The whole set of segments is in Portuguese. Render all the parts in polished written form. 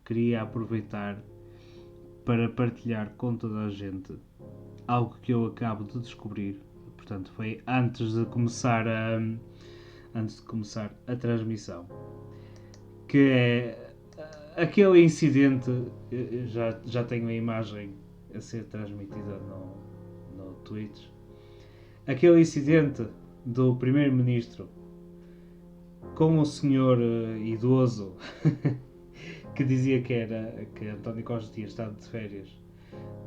queria aproveitar para partilhar com toda a gente algo que eu acabo de descobrir. Portanto, foi antes de começar a transmissão, que é aquele incidente. Já tenho a imagem a ser transmitida no Twitch. Aquele incidente do primeiro-ministro com o senhor idoso que dizia que António Costa tinha estado de férias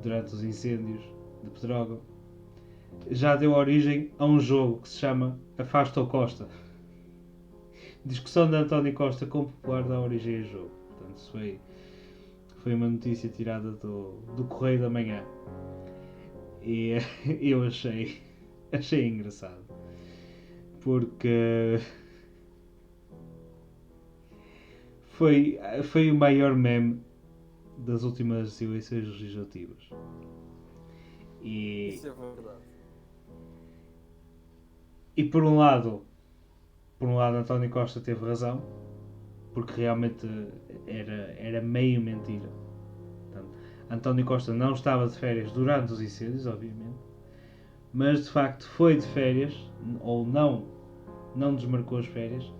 durante os incêndios de Pedrógão, já deu origem a um jogo que se chama Afasta o Costa. Discussão de António Costa com o Popular dá origem a jogo. Portanto, isso foi uma notícia tirada do Correio da Manhã. E eu achei engraçado. Porque foi o maior meme das últimas eleições legislativas. Isso é verdade. E por um lado António Costa teve razão, porque realmente era meio mentira. Portanto, António Costa não estava de férias durante os incêndios, obviamente, mas de facto foi de férias, ou não desmarcou as férias,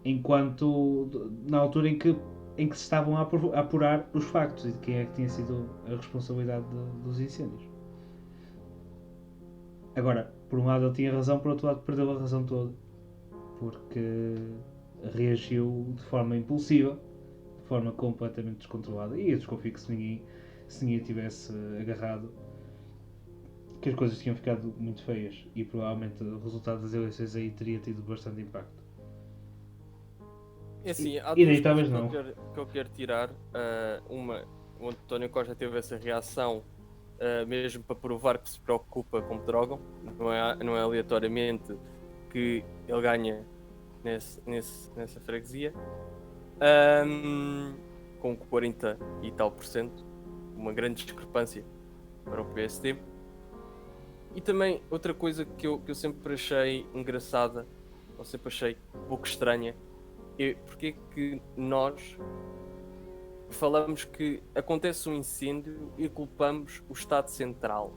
enquanto na altura em que se estavam a apurar os factos e de quem é que tinha sido a responsabilidade dos incêndios. Agora, por um lado ele tinha razão, por outro lado perdeu a razão toda, porque reagiu de forma impulsiva, de forma completamente descontrolada, e eu desconfio que se ninguém tivesse agarrado, que as coisas tinham ficado muito feias e provavelmente o resultado das eleições aí teria tido bastante impacto. É assim, há E duas daí coisas talvez não. que eu quero tirar. O António Costa teve essa reação mesmo para provar que se preocupa com Pedrógão. Não é aleatoriamente que ele ganha nessa freguesia. Com 40 e tal por cento. Uma grande discrepância para o PSD. E também outra coisa que eu sempre achei engraçada, ou sempre achei um pouco estranha, é porque é que nós falamos que acontece um incêndio e culpamos o Estado Central.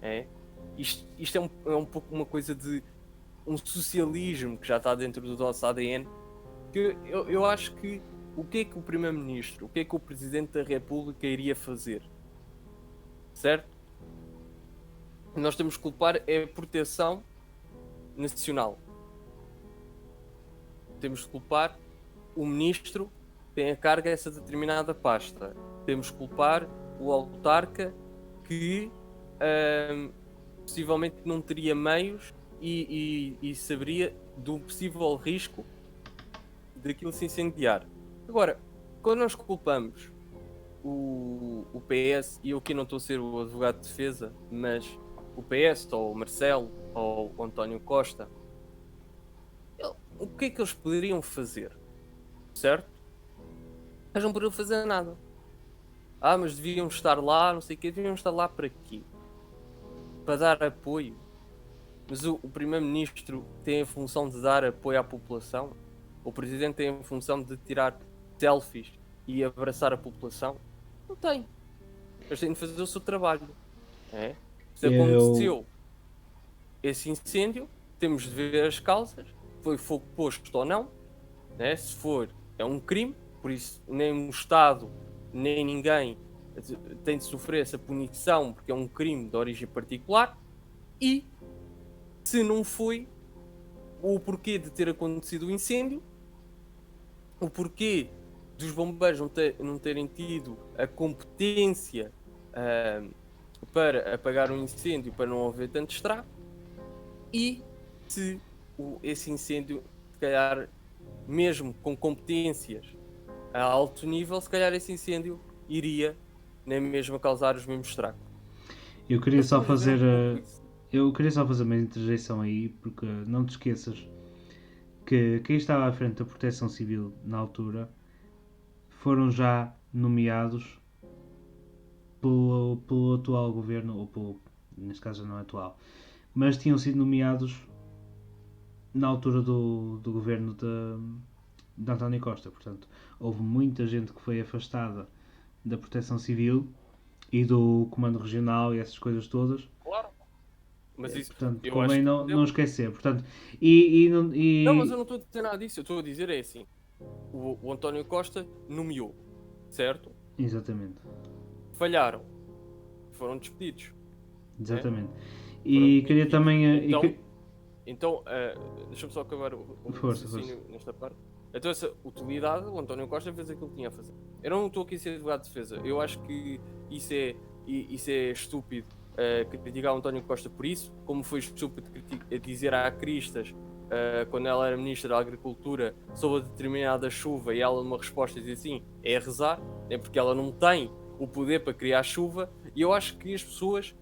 É? Isto é um pouco uma coisa de um socialismo que já está dentro do nosso ADN, que eu acho que o que é que o Primeiro-Ministro, o que é que o Presidente da República iria fazer? Certo? Nós temos que culpar é a proteção nacional. Temos que culpar o Ministro que tem a carga dessa determinada pasta. Temos que culpar o autarca que possivelmente não teria meios e saberia do possível risco daquilo se incendiar. Agora, quando nós culpamos o PS, e eu aqui não estou a ser o advogado de defesa, mas o PS, ou o Marcelo, ou o António Costa, o que é que eles poderiam fazer? Certo? Eles não poderiam fazer nada. Mas deviam estar lá, não sei o quê. Deviam estar lá para quê? Para dar apoio. Mas o Primeiro-Ministro tem a função de dar apoio à população? O Presidente tem a função de tirar selfies e abraçar a população? Não tem. Eles têm de fazer o seu trabalho. É? Se aconteceu esse incêndio, temos de ver as causas. Foi fogo posto ou não? Né? Se for, é um crime. Por isso, nem o Estado, nem ninguém tem de sofrer essa punição, porque é um crime de origem particular. E, se não foi, o porquê de ter acontecido o incêndio, o porquê dos bombeiros não terem tido a competência para apagar um incêndio, para não haver tanto estrago, e se esse incêndio, se calhar, mesmo com competências a alto nível, se calhar esse incêndio iria nem mesmo causar os mesmos estragos. Eu queria só fazer uma interjeição aí, porque não te esqueças que quem estava à frente da Proteção Civil na altura foram já nomeados pelo atual governo, ou neste caso não é atual, mas tinham sido nomeados na altura do governo de António Costa. Portanto, houve muita gente que foi afastada da Proteção Civil e do Comando Regional e essas coisas todas. Claro. Mas isso, Portanto, eu acho convém que, por não exemplo, esquecer. Portanto, e, não- não, mas e- eu não estou a dizer nada disso. Eu estou a dizer é assim: o António Costa nomeou, certo? Exatamente. Falharam, foram despedidos, né? Exatamente. Foram E queria demitidos. também. Então, deixa-me só acabar o Força, força. raciocínio nesta parte. Então, essa utilidade, o António Costa fez aquilo que tinha a fazer. Eu não estou aqui a ser advogado de defesa. Eu acho que isso é estúpido criticar o António Costa por isso, como foi estúpido dizer à Cristas, quando ela era Ministra da Agricultura, sobre a determinada chuva, e ela numa resposta diz assim, é rezar, é porque ela não tem o poder para criar chuva, e eu acho que as pessoas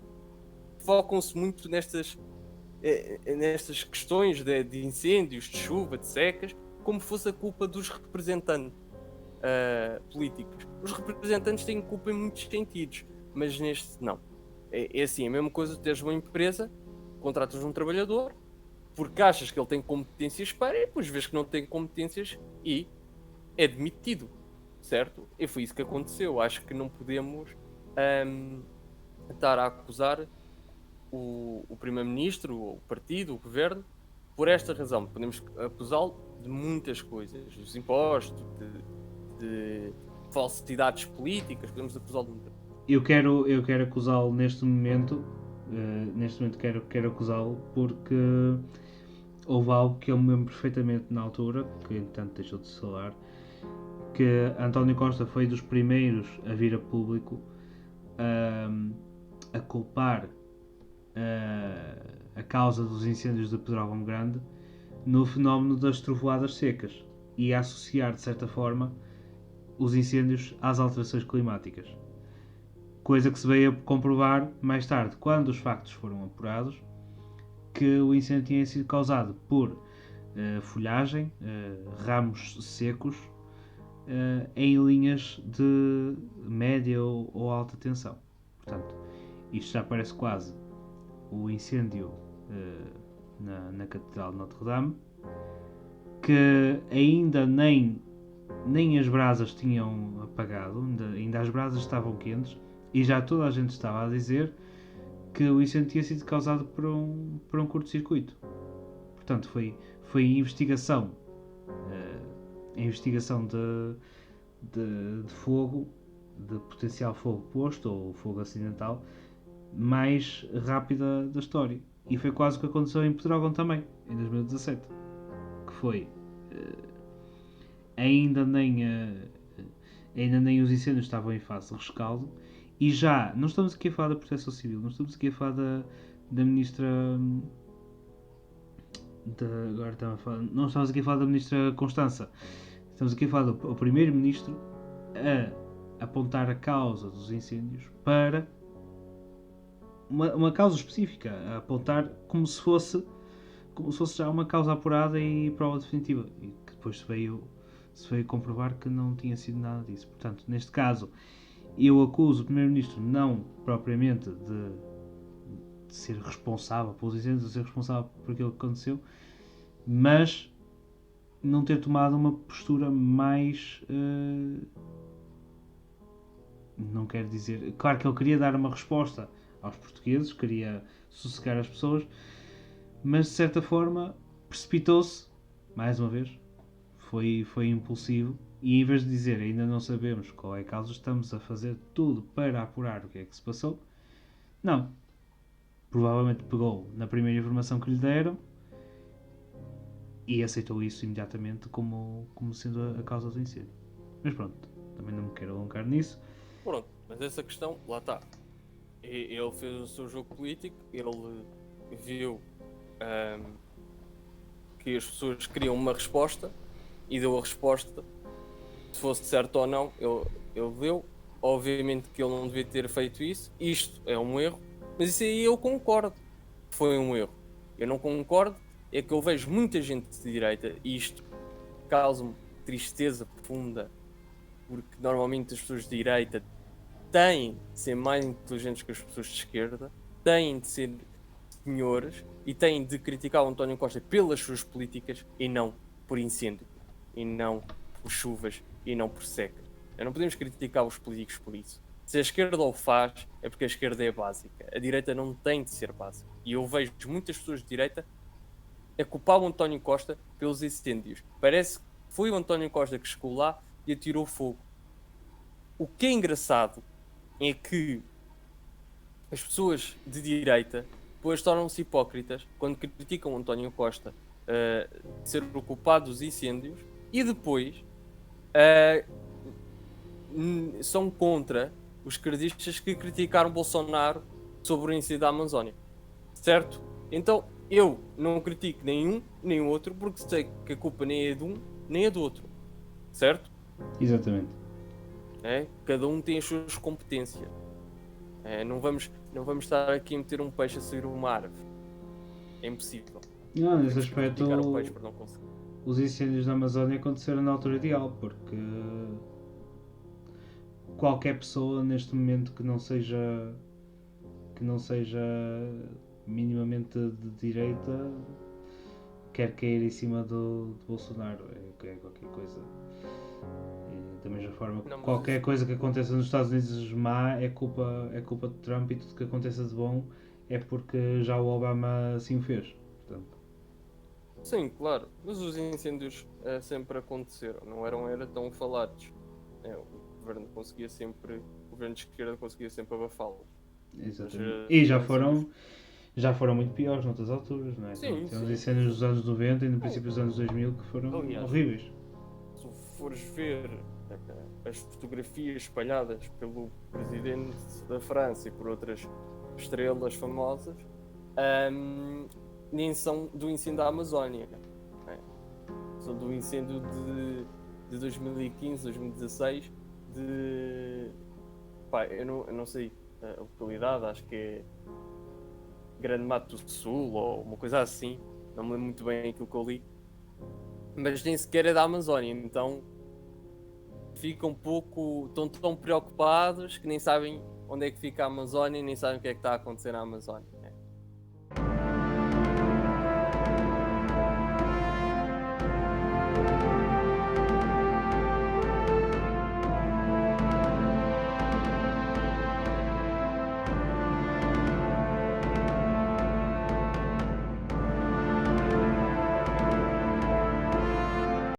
focam-se muito nestas questões de incêndios, de chuva, de secas, como fosse a culpa dos representantes políticos. Os representantes têm culpa em muitos sentidos, mas neste não. É assim, a mesma coisa de teres uma empresa, contratas um trabalhador, porque achas que ele tem competências para, e depois vês que não tem competências e é demitido, certo? E foi isso que aconteceu. Acho que não podemos estar a acusar o primeiro-ministro, o partido, o governo, por esta razão. Podemos acusá-lo de muitas coisas, dos impostos, de falsidades políticas, podemos acusá-lo de muitas coisas. Eu quero acusá-lo neste momento quero acusá-lo porque houve algo que eu me lembro perfeitamente na altura, que entretanto deixou de se falar, que António Costa foi dos primeiros a vir a público a culpar a causa dos incêndios de Pedrógão Grande no fenómeno das trovoadas secas e a associar, de certa forma, os incêndios às alterações climáticas. Coisa que se veio a comprovar mais tarde, quando os factos foram apurados, que o incêndio tinha sido causado por folhagem, ramos secos, em linhas de média ou alta tensão. Portanto, isto já parece quase o incêndio na Catedral de Notre-Dame, que ainda nem as brasas tinham apagado, ainda as brasas estavam quentes e já toda a gente estava a dizer que o incêndio tinha sido causado por um curto-circuito. Portanto, foi a investigação de fogo, de potencial fogo posto ou fogo acidental, mais rápida da história. E foi quase o que aconteceu em Pedrógão também, em 2017. Que foi. Ainda nem os incêndios estavam em fase de rescaldo. E já, não estamos aqui a falar da Proteção Civil, não estamos aqui a falar da Ministra. Agora estava a falar, não estamos aqui a falar da Ministra Constança. Estamos aqui a falar do Primeiro-Ministro a apontar a causa dos incêndios para uma causa específica, a apontar como se fosse já uma causa apurada e prova definitiva. E que depois se veio comprovar que não tinha sido nada disso. Portanto, neste caso, eu acuso o Primeiro-Ministro não propriamente de ser responsável pelos incêndios, de ser responsável por aquilo que aconteceu, mas não ter tomado uma postura mais. Não quero dizer. Claro que ele queria dar uma resposta aos portugueses, queria sossegar as pessoas, mas de certa forma precipitou-se, mais uma vez, foi impulsivo, e em vez de dizer ainda não sabemos qual é a causa, estamos a fazer tudo para apurar o que é que se passou, não. Provavelmente pegou na primeira informação que lhe deram e aceitou isso imediatamente como sendo a causa do incêndio. Mas pronto, também não me quero alongar nisso. Pronto, mas essa questão, lá está. Ele fez o seu jogo político, ele viu que as pessoas queriam uma resposta e deu a resposta, se fosse certo ou não, ele deu. Obviamente que ele não devia ter feito isso, isto é um erro, mas isso aí eu concordo que foi um erro. Eu não concordo, é que eu vejo muita gente de direita e isto causa-me tristeza profunda, porque normalmente as pessoas de direita têm de ser mais inteligentes que as pessoas de esquerda, têm de ser senhores e têm de criticar o António Costa pelas suas políticas e não por incêndio. e não por chuvas e não por seca. Não podemos criticar os políticos por isso. Se a esquerda o faz, é porque a esquerda é básica. A direita não tem de ser básica. E eu vejo muitas pessoas de direita a culpar o António Costa pelos incêndios. Parece que foi o António Costa que chegou lá e atirou fogo. O que é engraçado é que as pessoas de direita depois tornam-se hipócritas quando criticam o António Costa de ser o culpado dos incêndios e depois são contra os esquerdistas que criticaram Bolsonaro sobre o incêndio da Amazónia. Certo? Então eu não critico nenhum nem o outro porque sei que a culpa nem é de um nem é do outro. Certo? Exatamente. Cada um tem as suas competências. Não vamos estar aqui a meter um peixe a sair uma árvore. É impossível. Não, nesse Temos que aspecto, criticar o peixe por não conseguir. os incêndios na Amazónia aconteceram na altura ideal, porque qualquer pessoa neste momento que não seja minimamente de direita quer cair em cima de Bolsonaro. É qualquer coisa. E da mesma forma que qualquer coisa que aconteça nos Estados Unidos má é culpa de Trump, e tudo que aconteça de bom é porque já o Obama assim o fez. Portanto, sim, claro. Mas os incêndios sempre aconteceram. Não era tão falados. O governo de esquerda conseguia sempre abafá-los. exatamente. E já foram muito piores noutras alturas, não é? Sim, Temos sim. incêndios dos anos 90 e no princípio dos anos 2000 que foram horríveis. Se fores ver as fotografias espalhadas pelo presidente da França e por outras estrelas famosas, nem são do incêndio da Amazónia. São do incêndio de 2015, 2016, eu não sei a localidade, acho que é Grande Mato do Sul ou uma coisa assim, não me lembro muito bem aquilo que eu li, mas nem sequer é da Amazónia, então ficam estão tão preocupados que nem sabem onde é que fica a Amazónia e nem sabem o que é que está a acontecer na Amazónia.